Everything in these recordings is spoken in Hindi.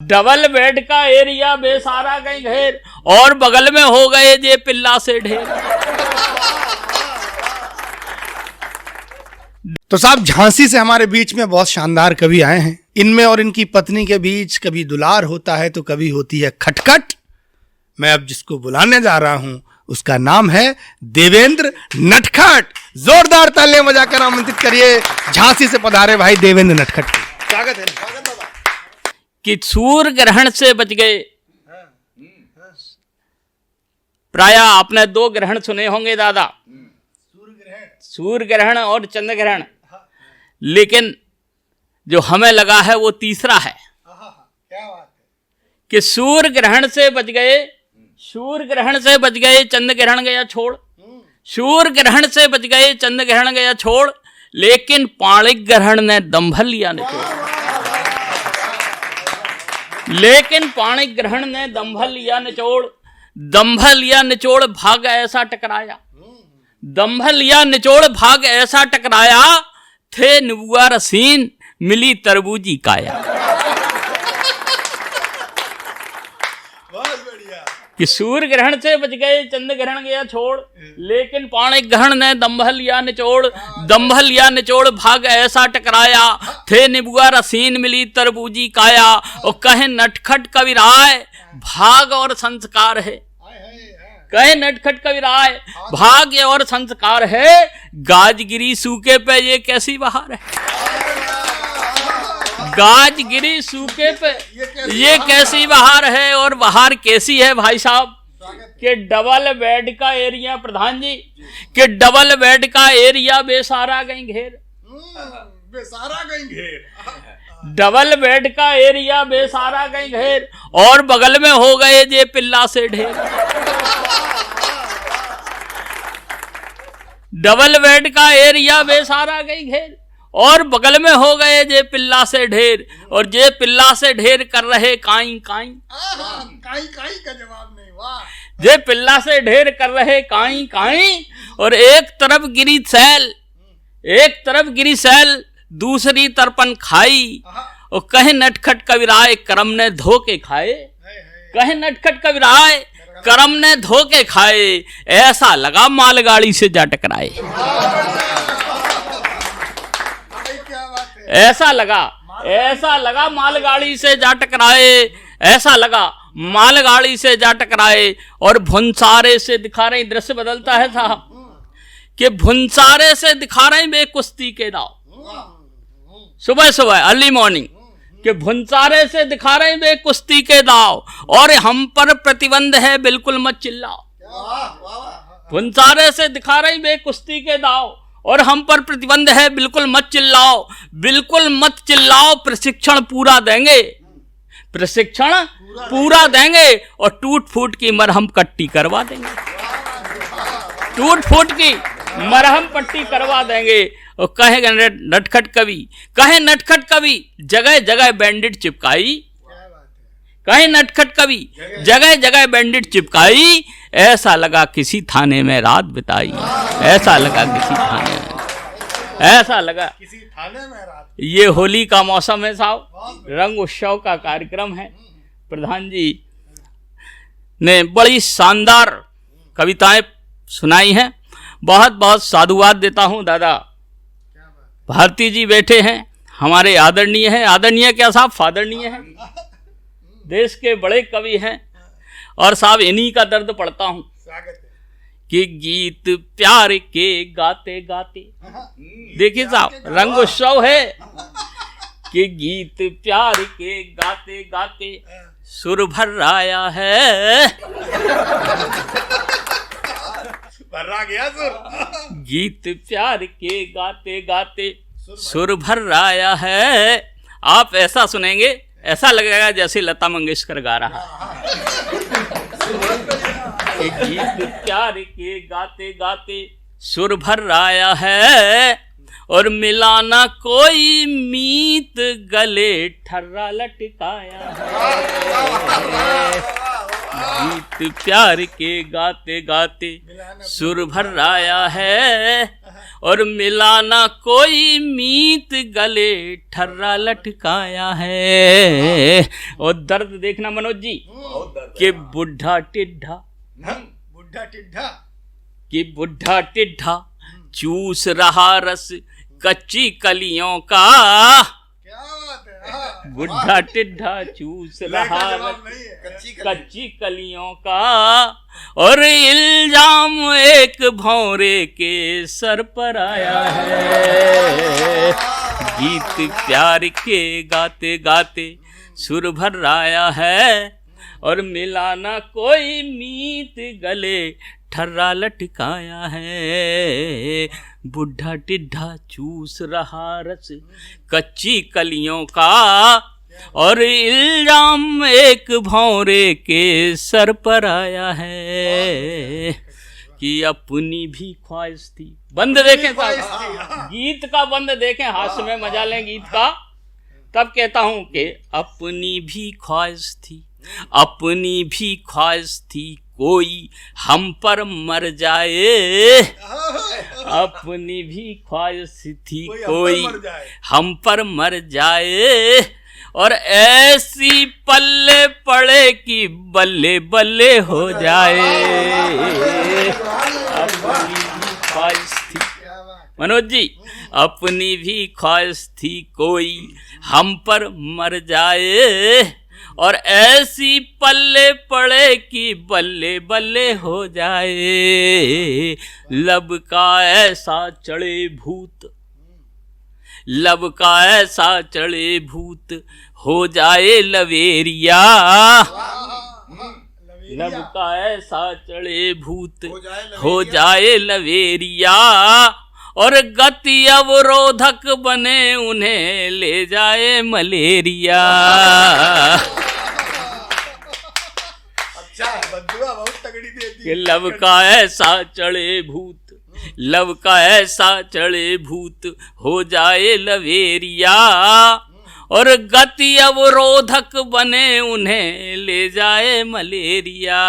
डबल बेड का एरिया बेसारा कहीं घेर और बगल में हो गए जे पिल्ला से ढेर। तो साहब झांसी से हमारे बीच में बहुत शानदार कवि आए हैं। इनमें और इनकी पत्नी के बीच कभी दुलार होता है तो कभी होती है खटखट। मैं अब जिसको बुलाने जा रहा हूं उसका नाम है देवेंद्र नटखट। जोरदार तालियां बजाकर आमंत्रित करिए झांसी से पधारे भाई देवेंद्र नटखट को। स्वागत है। कि सूर्य ग्रहण से बच गए। प्राय आपने दो ग्रहण सुने होंगे दादा, सूर्य ग्रहण और चंद्र ग्रहण, लेकिन जो हमें लगा है वो तीसरा है। क्या बात है कि सूर्य ग्रहण से बच गए, सूर्य ग्रहण से बच गए, चंद्र ग्रहण गया छोड़। सूर्य ग्रहण से बच गए, चंद्र ग्रहण गया छोड़, लेकिन पाणिक ग्रहण ने दंभ लिया निचोड़। लेकिन पाणिक ग्रहण ने दंभ लिया निचोड़, दंभ लिया निचोड़ भाग ऐसा टकराया, दंभ लिया निचोड़ भाग ऐसा टकराया, थे निबुआ रसीन मिली तरबूजी काया। कि सूर्य ग्रहण से बच गए, चंद्र ग्रहण गया छोड़, लेकिन पाणिक ग्रहण ने दंभ लिया निचोड़, दंभ लिया निचोड़ भाग ऐसा टकराया, थे निबुआ रसीन मिली तरबूजी काया। और कहे नटखट कविराय भाग और संस्कार है, कहे नटखट कविराय भाग्य और संस्कार है, गाजगिरी सूखे पे ये कैसी बहार है। गाजगिरी सूखे पे ये कैसी बहार है। और बहार कैसी है भाई साहब कि डबल बेड का एरिया, प्रधान जी कि डबल बेड का एरिया बेसारा गई घेर, बेसारा गई घेर। डबल बेड का एरिया बेसारा गई घेर और बगल में हो गए जे पिल्ला से ढेर। डबल बेड का एरिया बेसारा गई घेर और बगल में हो गए जे पिल्ला से ढेर, और जे पिल्ला से ढेर कर रहे काई काई। काई काई का जवाब नहीं। वाह। जे पिल्ला से ढेर कर रहे काई काई, और एक तरफ गिरी सैल, एक तरफ गिरी सैल, दूसरी तरपन खाई। और कहे नटखट कविराय करम ने धोके खाए, कहे नटखट कविराय करम ने धोके खाए, ऐसा लगा मालगाड़ी से जा टकराए। ऐसा लगा मालगाड़ी से जा टकराए, ऐसा लगा मालगाड़ी से जा टकराए। और भुनसारे से दिखा रही, दृश्य बदलता है साहब कि भुनसारे से दिखा रही वे कुश्ती के दाव, सुबह सुबह अर्ली मॉर्निंग कि भुनसारे से दिखा रहे वे कुश्ती के दाव, और हम पर प्रतिबंध है बिल्कुल मत चिल्लाओ। भुनसारे से दिखा रही वे कुश्ती के दाव और हम पर प्रतिबंध है बिल्कुल मत चिल्लाओ, बिल्कुल मत चिल्लाओ, प्रशिक्षण पूरा देंगे, प्रशिक्षण पूरा देंगे, और टूट फूट की मरहम पट्टी करवा देंगे, टूट फूट की मरहम पट्टी करवा देंगे। और कहे नटखट कवि, कहे नटखट कवि जगह जगह बैंडेड चिपकाई, कहे नटखट कवि जगह जगह बैंडेड चिपकाई, ऐसा लगा किसी थाने में रात बिताई, ऐसा लगा किसी थाने में, ऐसा लगा किसी थाने में रात। ये होली का मौसम है साहब, रंग उत्सव का कार्यक्रम है। प्रधान जी ने बड़ी शानदार कविताएं सुनाई हैं, बहुत बहुत साधुवाद देता हूं दादा। भारती जी बैठे हैं, हमारे आदरणीय हैं, आदरणीय क्या साहब फादरणीय हैं, देश के बड़े कवि हैं, और साहब इन्हीं का दर्द पढ़ता हूं कि गीत प्यार के गाते गाते, देखिए साहब रंग उत्सव है कि गीत प्यार के गाते गाते सुर भर आया है, भर्रा गया सुर। गीत प्यार के गाते गाते सुर भर आया है। आप ऐसा सुनेंगे ऐसा लगेगा जैसे लता मंगेशकर गा रहा कि गीत प्यार के गाते गाते सुर भर आया है, और मिलाना कोई मीत गले ठर्रा लटकाया है। गीत प्यार के गाते गाते सुर भर आया है, और मिला ना कोई मीत गले ठर्रा लटकाया है। और दर्द देखना मनोज जी कि बुढ़ा टिड्ढा चूस रहा रस कच्ची कलियों का। बुढ़ा टिड्ढा चूस रहा रस कच्ची कलियों का। और इल्जाम एक भौरे के सर पर आया है। गीत प्यार के गाते गाते सुर भर आया है। और मिला ना कोई मीत गले ठर्रा लटकाया है। बुढ़ा टिड्ढा चूस रहा रस कच्ची कलियों का। और इल्जाम एक भौरे के सर पर आया है कि अपनी भी ख्वाहिश थी। बंद देखें साहब, गीत का बंद देखें, हास्य में मजा लें गीत का। तब कहता हूं कि अपनी भी ख्वाहिश थी, अपनी भी ख्वाहिश थी कोई हम पर मर जाए। अपनी भी ख्वाहिश थी कोई हम पर मर जाए। और ऐसी पल्ले पड़े कि बल्ले बल्ले हो जाए। अपनी भी ख्वाहिश थी मनोज जी, अपनी भी ख्वाहिश थी कोई हम पर मर जाए। और ऐसी पल्ले पड़े कि बल्ले बल्ले हो जाए। लब का ऐसा चढ़े भूत, लब का ऐसा चढ़े भूत हो जाए लवेरिया। लब का ऐसा चढ़े भूत हो जाए लवेरिया। और गति अवरोधक बने उन्हें ले जाए मलेरिया। बहुत तगड़ी देती है। लब का ऐसा चढ़े भूत, लब का ऐसा चढ़े भूत हो जाए लवेरिया। और गति अवरोधक बने उन्हें ले जाए मलेरिया।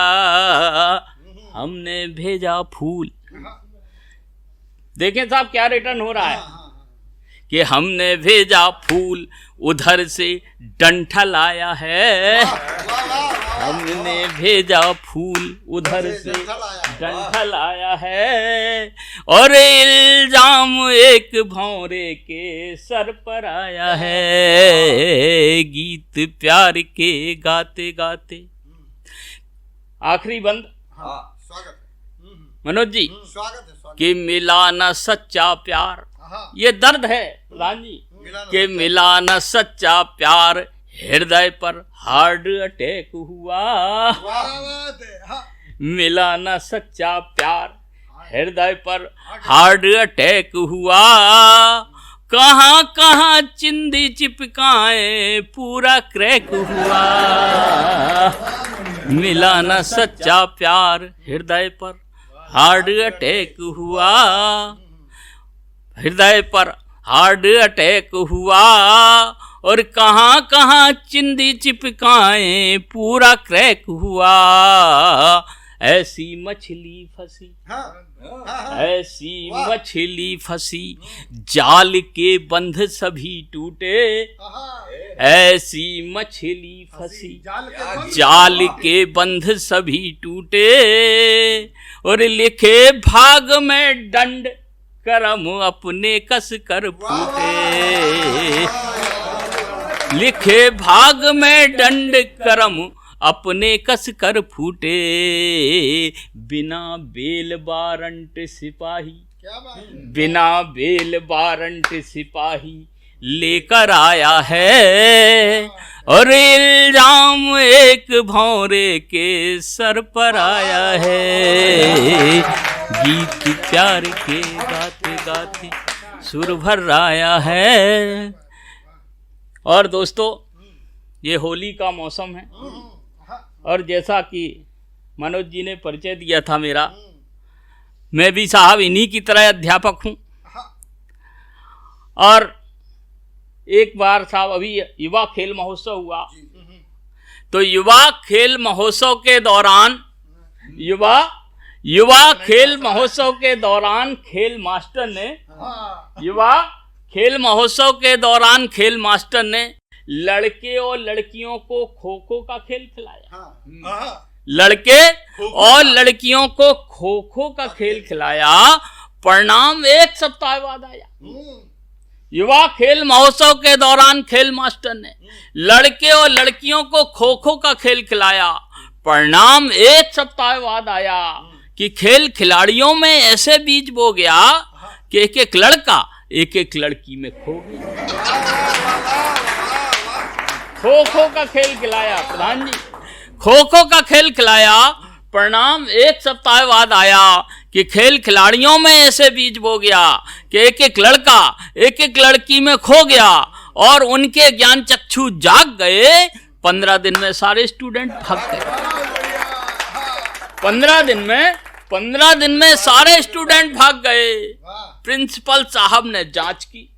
हमने भेजा फूल, देखें साहब क्या रिटर्न हो रहा है कि हमने भेजा फूल उधर से डंठल आया है। हमने भेजा फूल उधर से डंठल आया है। और इल्जाम एक भौरे के सर पर आया है। गीत प्यार के गाते गाते आखिरी बंद मनोज जी कि मिला न सच्चा प्यार। ये दर्द है प्रधान जी कि मिला न सच्चा प्यार, हृदय पर हार्ट अटैक हुआ। मिला न सच्चा प्यार, हृदय पर हार्ट अटैक हुआ। कहाँ कहाँ चिंदी चिपकाए पूरा क्रैक हुआ। मिला न सच्चा प्यार, हृदय पर हार्ट अटैक हुआ। हृदय पर हार्ट अटैक हुआ। और कहाँ कहाँ चिंदी चिपकाए पूरा क्रैक हुआ। ऐसी मछली फंसी, ऐसी मछली फंसी, जाल के बंध सभी टूटे। ऐसी मछली फंसी, जाल के बंध सभी टूटे। और लिखे भाग में दंड, करम अपने कस कर फूटे। लिखे भाग में दंड, करम अपने कस कर फूटे। बिना बेल वारंट सिपाही, बिना बेल वारंट सिपाही लेकर आया है। और इल्जाम एक भौरे के सर पर आया है। गीत प्यार के गाते गाते सुर भर आया है। और दोस्तों ये होली का मौसम है। और जैसा कि मनोज जी ने परिचय दिया था मेरा, मैं भी साहब इन्हीं की तरह अध्यापक हूँ। और एक बार साहब अभी युवा खेल महोत्सव हुआ, तो युवा खेल महोत्सव के दौरान युवा युवा खेल महोत्सव के दौरान खेल मास्टर ने युवा खेल महोत्सव के दौरान खेल मास्टर ने लड़के और लड़कियों को खो खो का खेल खिलाया। लड़के और लड़कियों को खो खो का खेल खिलाया। परिणाम 1 सप्ताह बाद आया। युवा खेल महोत्सव के दौरान खेल मास्टर ने लड़के और लड़कियों को खो खो का खेल खिलाया। परिणाम 1 सप्ताह बाद आया कि खेल खिलाड़ियों में ऐसे बीज बो गया कि एक एक लड़का एक एक लड़की में खो गया। खो खो का खेल खिलाया प्रधान जी, खो खो का खेल खिलाया। परिणाम 1 सप्ताह बाद आया कि खेल खिलाड़ियों में ऐसे बीज बो गया कि एक एक लड़का एक एक लड़की में खो गया और उनके ज्ञान चक्षु जाग गए। 15 दिन में सारे स्टूडेंट भाग गए। 15 दिन में सारे स्टूडेंट भाग गए। प्रिंसिपल साहब ने जांच की।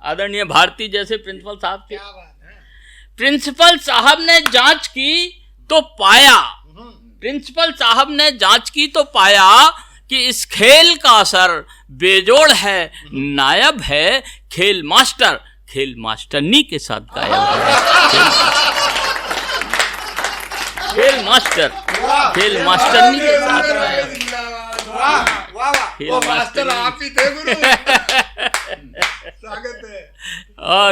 आदरणीय भारती जैसे प्रिंसिपल साहब थे। प्रिंसिपल साहब ने जांच की तो पाया, प्रिंसिपल साहब ने जांच की तो पाया कि इस खेल का असर बेजोड़ है, नायब है। खेल मास्टरनी के साथ गायब है। खेल मास्टरनी के साथ गायब। खेल मास्टर आप ही थे गुरु। स्वागत है। और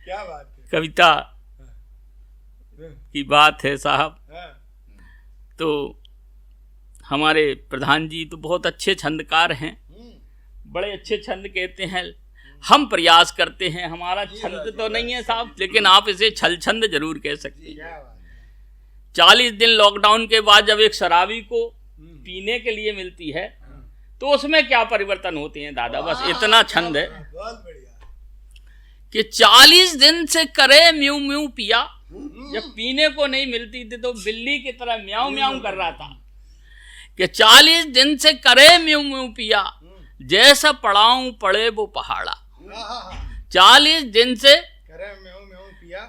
क्या बात है, कविता की बात है साहब। तो हमारे प्रधान जी तो बहुत अच्छे छंदकार हैं, बड़े अच्छे छंद कहते हैं। हम प्रयास करते हैं, हमारा छंद तो नहीं है साहब, लेकिन आप इसे छल छंद जरूर कह सकते हैं। 40 दिन लॉकडाउन के बाद जब एक शराबी को पीने के लिए मिलती है तो उसमें क्या परिवर्तन होते हैं दादा, बस इतना छंद है कि 40 दिन से करे म्यू म्यू पिया। जब पीने को नहीं मिलती थी तो बिल्ली की तरह म्याऊं म्याऊं कर रहा था कि 40 दिन से करे म्यू म्यू पिया, जैसा पड़ाऊं पड़े वो पहाड़ा। 40 दिन से करे म्यू म्यू पिया,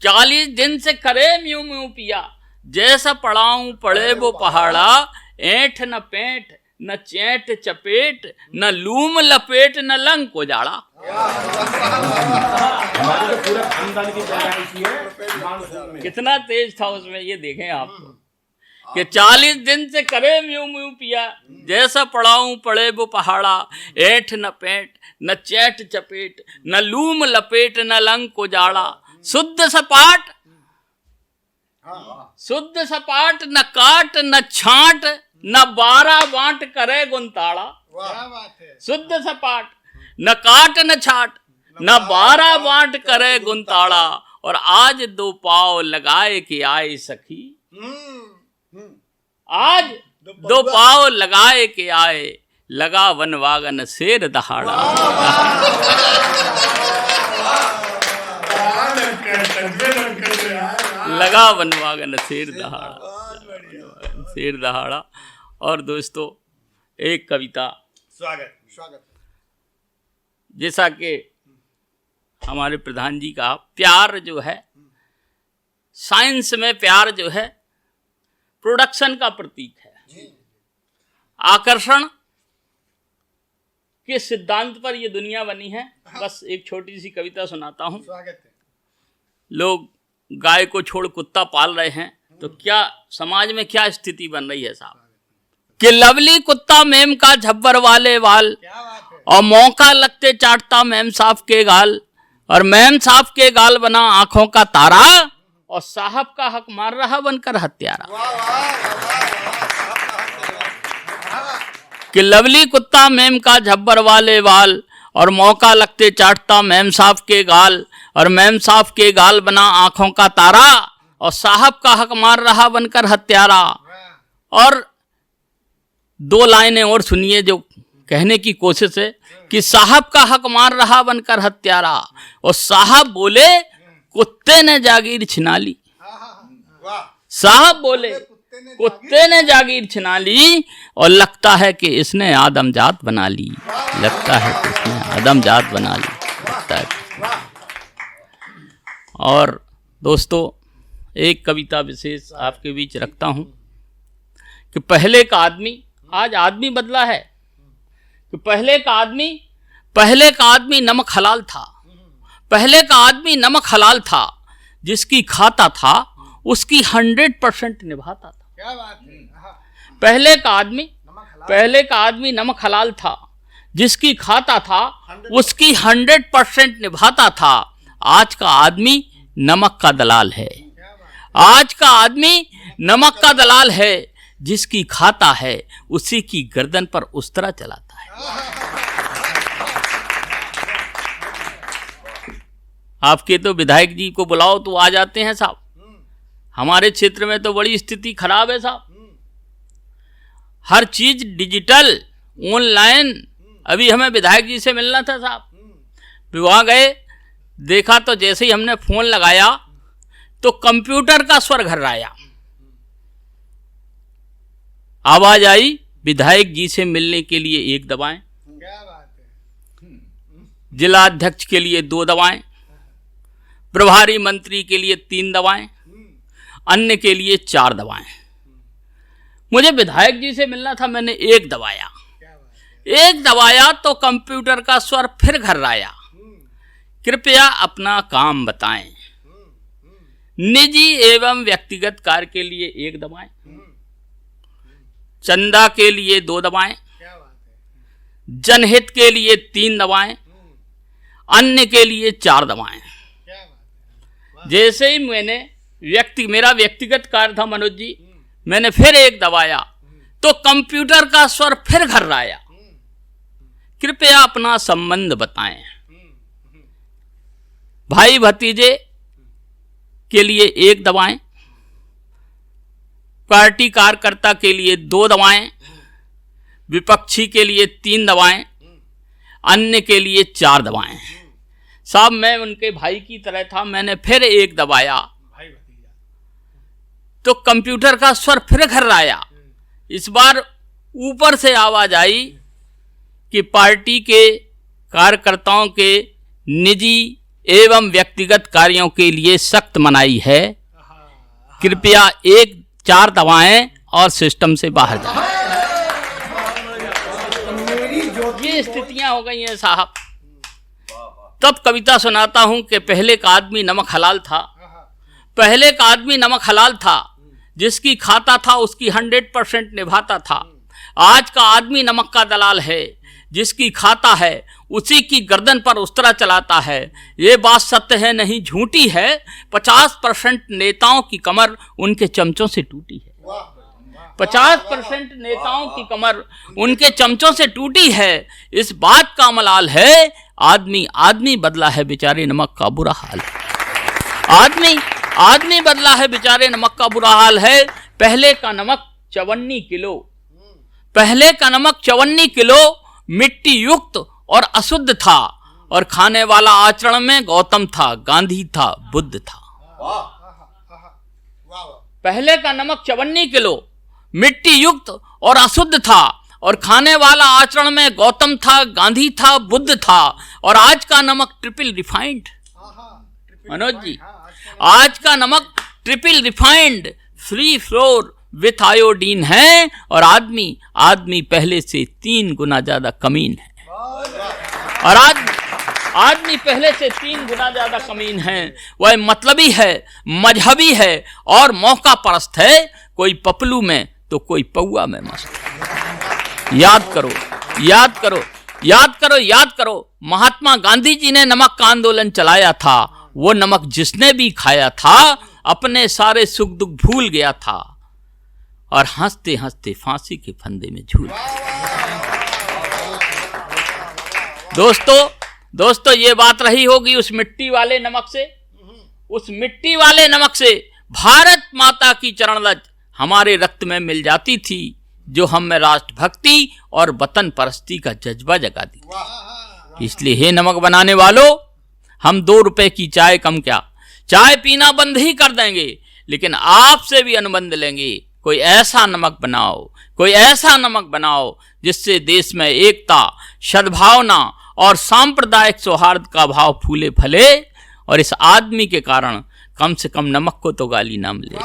40 दिन से करे म्यू म्यू पिया, जैसा पड़ाऊं पड़े वो पहाड़ा। ऐंठ न पेंट न चैट चपेट, न लूम लपेट न लंग को जाड़ा। कितना तेज था उसमें, ये देखें आप कि 40 दिन से करे म्यू म्यू पिया, जैसा पड़ाऊं पड़े वो पहाड़ा। ऐंठ न पेंट न चैट चपेट, न लूम लपेट न लंग को जाड़ा। शुद्ध सपाट न काट न छांट, न 12 बांट करे गुंताड़ा। शुद्ध सपाट न काट न छाट, न 12 बांट करे गुंताड़ा। और आज 2 पाव लगाए कि आए सखी, आज 2 पाव लगाए कि आए, लगा वनवागन शेर दहाड़ा। लगा वनवागन शेर दहाड़ा। और दोस्तों एक कविता, स्वागत जैसा कि हमारे प्रधान जी का प्यार जो है, साइंस में प्यार जो है प्रोडक्शन का प्रतीक है। आकर्षण के सिद्धांत पर ये दुनिया बनी है। बस एक छोटी सी कविता सुनाता हूँ। लोग गाय को छोड़ कुत्ता पाल रहे हैं तो क्या समाज में क्या स्थिति बन रही है साहब कि लवली कुत्ता मेम का झब्बर वाले वाल, और मौका लगते चाटता मेम साहब के गाल, और मेम साहब के गाल बना आंखों का तारा, और साहब का हक मार रहा बनकर हत्यारा। कि लवली कुत्ता मेम का झब्बर वाले वाल, और मौका लगते चाटता मेम साहब के गाल, और मेम साहब के गाल बना आंखों का तारा, और साहब का हक मार रहा बनकर हत्यारा। और 2 लाइनें और सुनिए जो कहने की कोशिश है कि साहब का हक मार रहा बनकर हत्यारा, और साहब बोले कुत्ते ने जागीर छिना ली। साहब बोले कुत्ते ने जागीर छिना ली, और लगता है कि इसने आदमजात बना ली। लगता है कि इसने आदमजात बना ली। लगता है। और दोस्तों एक कविता विशेष आपके बीच रखता हूँ कि पहले का आदमी, आज आदमी बदला है, कि पहले का आदमी नमक हलाल था। पहले का आदमी नमक हलाल था, जिसकी खाता था उसकी 100% निभाता था। क्या बात है। पहले का आदमी नमक हलाल था, जिसकी खाता था उसकी 100% निभाता था। आज का आदमी नमक का दलाल है। आज का आदमी नमक का दलाल है, जिसकी खाता है उसी की गर्दन पर उस्तरा चलाता है। आपके तो विधायक जी को बुलाओ तो आ जाते हैं साहब। हमारे क्षेत्र में तो बड़ी स्थिति खराब है साहब। हर चीज डिजिटल, ऑनलाइन। अभी हमें विधायक जी से मिलना था साहब, वहां गए, देखा तो जैसे ही हमने फोन लगाया तो कंप्यूटर का स्वर घर्राया, आवाज आई, विधायक जी से मिलने के लिए 1 दबाएं, क्या बात है। जिला अध्यक्ष के लिए 2 दबाएं, प्रभारी मंत्री के लिए 3 दबाएं, अन्य के लिए 4 दबाएं। मुझे विधायक जी से मिलना था, मैंने 1 दबाया। 1 दबाया तो कंप्यूटर का स्वर फिर घर्राया, कृपया अपना काम बताएं। निजी एवं व्यक्तिगत कार्य के लिए 1 दबाएं, चंदा के लिए 2 दबाएं, जनहित के लिए 3 दबाएं, अन्य के लिए 4 दबाएं। जैसे ही मेरा व्यक्तिगत कार्य था मनोज जी, मैंने फिर 1 दबाया तो कंप्यूटर का स्वर फिर घर्राया, कृपया अपना संबंध बताएं। भाई भतीजे के लिए 1 दबाएं, पार्टी कार्यकर्ता के लिए 2 दबाएं, विपक्षी के लिए 3 दबाएं, अन्य के लिए 4 दबाएं। साहब मैं उनके भाई की तरह था, मैंने फिर 1 दबाया तो कंप्यूटर का स्वर फिर घर्राया। इस बार ऊपर से आवाज आई कि पार्टी के कार्यकर्ताओं के निजी एवं व्यक्तिगत कार्यों के लिए सख्त मनाही है, कृपया 4 दबाएं और सिस्टम से बाहर जाएं। ये स्थितियां हो गई हैं साहब। तब कविता सुनाता हूं कि पहले का आदमी नमक हलाल था। पहले का आदमी नमक हलाल था, जिसकी खाता था उसकी 100% निभाता था। आज का आदमी नमक का दलाल है, जिसकी खाता है उसी की गर्दन पर उस्तरा चलाता है। ये बात सत्य है नहीं झूठी है, 50% नेताओं की कमर उनके चमचों से टूटी है। 50% नेताओं की कमर उनके चमचों से टूटी है। इस बात का मलाल है, आदमी बदला है, बेचारे नमक का बुरा हाल है। आदमी बदला है, बेचारे नमक का बुरा हाल है। पहले का नमक 54 किलो, पहले का नमक 54 किलो मिट्टी युक्त और अशुद्ध था, और खाने वाला आचरण में गौतम था, गांधी था, बुद्ध था। पहले का नमक 54 किलो मिट्टी युक्त और अशुद्ध था, और खाने वाला आचरण में गौतम था, गांधी था, बुद्ध था। और आज का नमक ट्रिपल रिफाइंड, मनोज जी, आज का नमक triple refined free floor with iodine है, और आदमी पहले से 3 गुना ज्यादा कमीन है। और आदमी पहले से 3 गुना ज्यादा कमीन है। वह मतलबी है, मजहबी है और मौका परस्त है। कोई पपलू में तो कोई पौआ में मस्त है। याद करो, याद करो, याद करो, याद करो, महात्मा गांधी जी ने नमक का आंदोलन चलाया था। वो नमक जिसने भी खाया था अपने सारे सुख दुख भूल गया था, और हंसते हंसते फांसी के फंदे में झूल। दोस्तों ये बात रही होगी उस मिट्टी वाले नमक से, उस मिट्टी वाले नमक से भारत माता की चरण लज हमारे रक्त में मिल जाती थी, जो हम में राष्ट्रभक्ति और वतन परस्ती का जज्बा जगाती थी। इसलिए हे नमक बनाने वालों, हम 2 रुपए की चाय कम क्या, चाय पीना बंद ही कर देंगे, लेकिन आपसे भी अनुबंध लेंगे। कोई ऐसा नमक बनाओ, कोई ऐसा नमक बनाओ जिससे देश में एकता, सद्भावना और सांप्रदायिक सौहार्द का भाव फूले फले, और इस आदमी के कारण कम से कम नमक को तो गाली ना मिले।